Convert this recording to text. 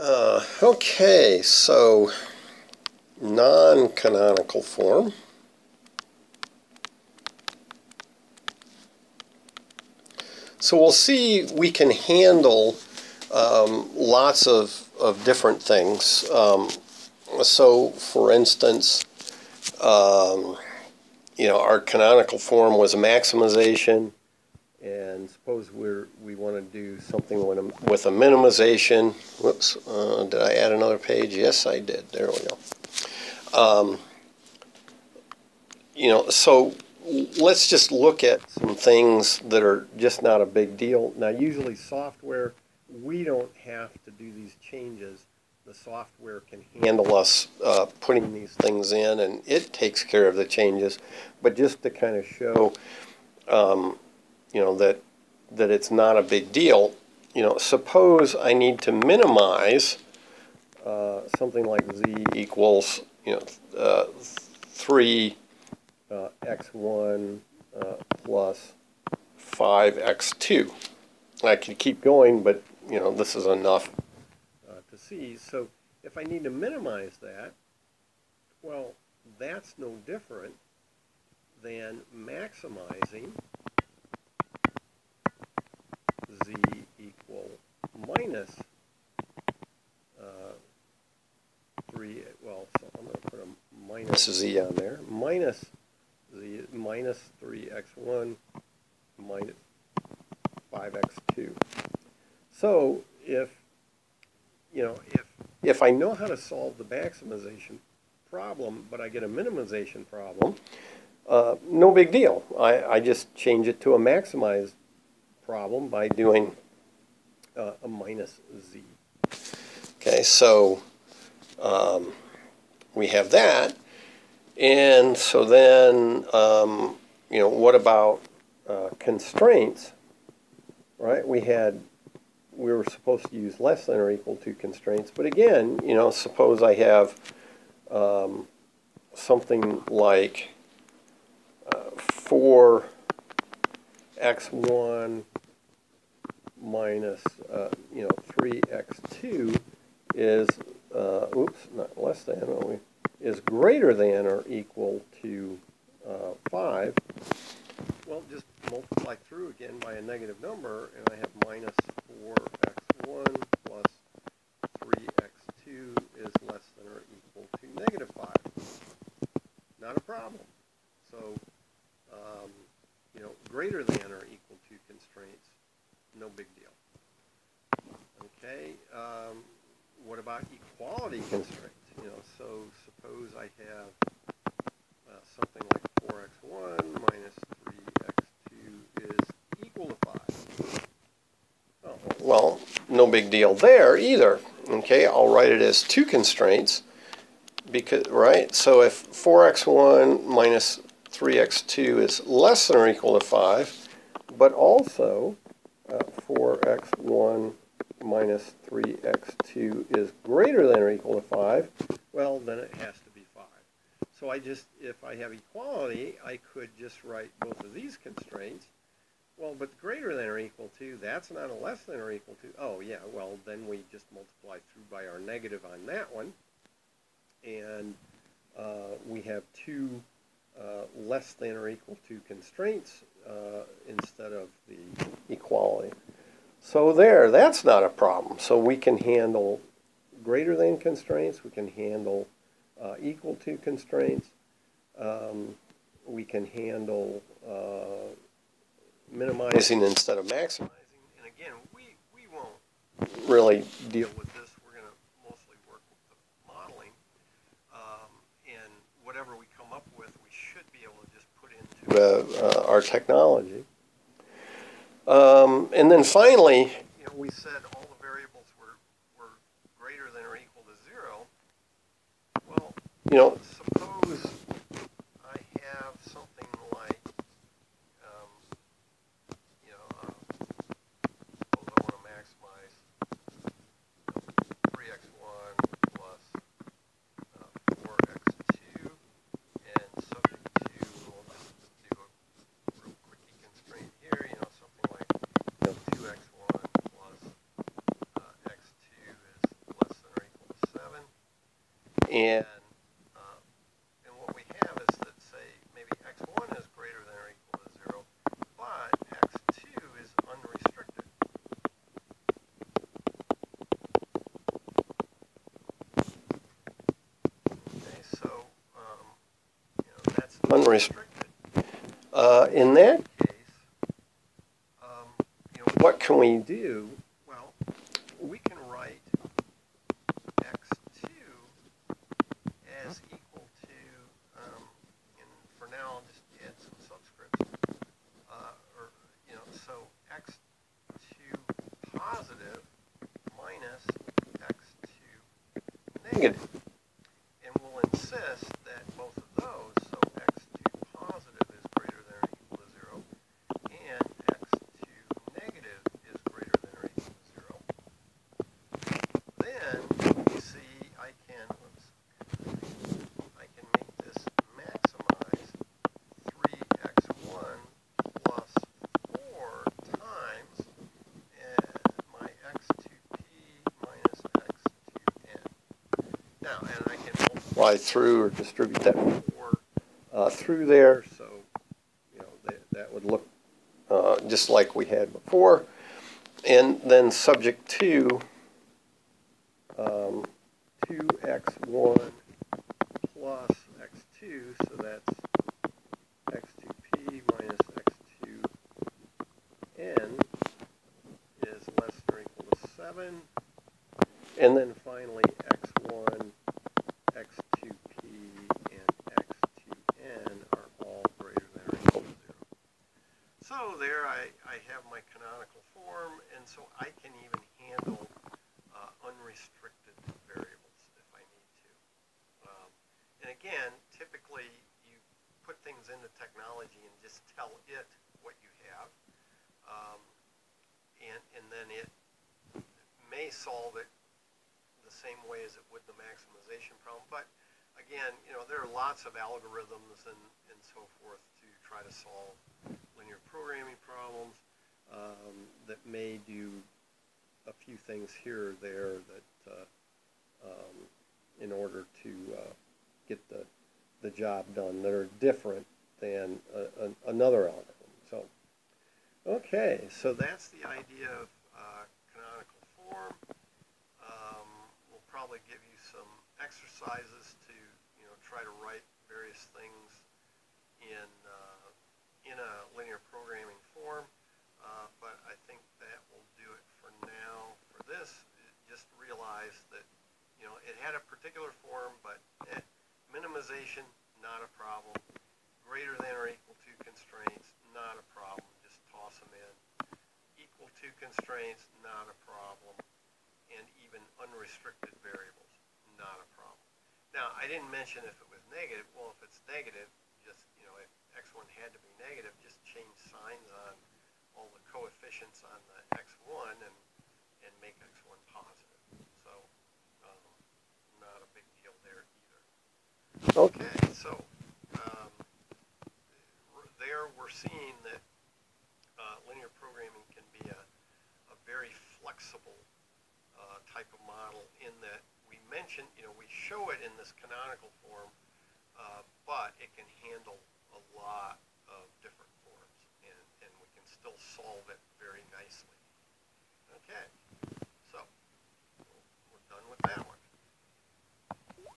Okay, so non-canonical form. So we'll see we can handle lots of different things. So for instance, our canonical form was a maximization, and suppose we want to do something with a minimization. Whoops, did I add another page? Yes, I did. There we go. So let's just look at some things that are just not a big deal. Now, usually software, we don't have to do these changes. The software can handle us putting these things in, and it takes care of the changes. But just to kind of show, that it's not a big deal, suppose I need to minimize something like z equals, 3 x1 plus 5x2. I could keep going, but this is enough to see. So if I need to minimize that, well, that's no different than maximizing z equal minus 3. Well, so I'm going to put a minus z on there. Minus z minus 3x1 minus 5x2. So if I know how to solve the maximization problem, but I get a minimization problem, no big deal. I just change it to a maximized problem by doing a minus z. Okay, so we have that. And so then, what about constraints, right? We were supposed to use less than or equal to constraints. But again, suppose I have something like 4x1 minus, 3x2 is, not less than, is greater than or equal to 5. Well, just multiply through again by a negative number, and I have minus 4x1 plus 3x2 is less than or equal to negative 5. Not a problem. So, greater than or equal to constraints, no big deal. Okay, what about equality constraints? So suppose I have something like 4x1 minus 3x2 is equal to 5. Oh, well, no big deal there either. Okay, I'll write it as two constraints, because, right? So if 4x1 minus 3x2 is less than or equal to 5, but also 4x1 minus 3x2 is greater than or equal to 5, well, then it has to be 5. So if I have equality, I could just write both of these constraints. Well, but greater than or equal to, that's not a less than or equal to. Oh, yeah, well, then we just multiply through by our negative on that one. And we have two less than or equal to constraints instead of the equality. So that's not a problem. So we can handle greater than constraints. We can handle equal to constraints. We can handle minimizing instead of maximizing. And again, we won't really deal with this. We're going to mostly work with the modeling. And whatever we come up with, we should be able to just put into our technology. And then finally, we said all the variables were greater than or equal to 0. Well, suppose I have something like, suppose I want to maximize 3x1 plus 4x2, and subject to, we'll just do a real quickie constraint here, something like 2x1 plus x2 is less And what we have is that, say, maybe x1 is greater than or equal to 0, but x2 is unrestricted. Okay, so that's unrestricted. In that case, what can we do? Well, we can write x2 as equal to, and for now I'll just add some subscripts, so x2 positive minus x2 negative. And we'll insist that both of those, so x2 positive is greater than or equal to 0, and x2 negative is greater than or equal to 0. Then, you see, I can make this maximize 3x1 plus 4 times my x2p minus x2n. Now, and I can multiply through or distribute that 4 through there, so that would look just like we had before. And then subject to 2x1 plus x2, so that's x2p minus x2n is less than or equal to 7. And then finally x1, x2p, and x2n are all greater than or equal to 0. So there I have my canonical form, and so I can even handle unrestricted variables if I need to. And again, typically you put things into technology and just tell it what you have, and then it may solve it the same way as it would the maximization problem. But again, there are lots of algorithms and so forth to try to solve linear programming problems that may do a few things here or there that in order to get the job done that are different than another algorithm. So, okay, so that's the idea of canonical form. We'll probably give you some exercises to try to write various things in a linear programming form, but I think that will do it for now. For this, just realize that it had a particular form, but minimization, not a problem. Greater than or equal to constraints, not a problem. Just toss them in. Equal to constraints, not a problem. And even unrestricted variables, not a problem. Now, I didn't mention if it was negative. Well, if it's negative, just, if x1 had to be negative, just change signs on all the coefficients on the x1 and make x1 positive. So, not a big deal there either. Okay, so there we're seeing that linear programming can be a very flexible type of model in that we mentioned, we show it in this canonical form, but it can handle a lot of different forms, and we can still solve it very nicely. Okay.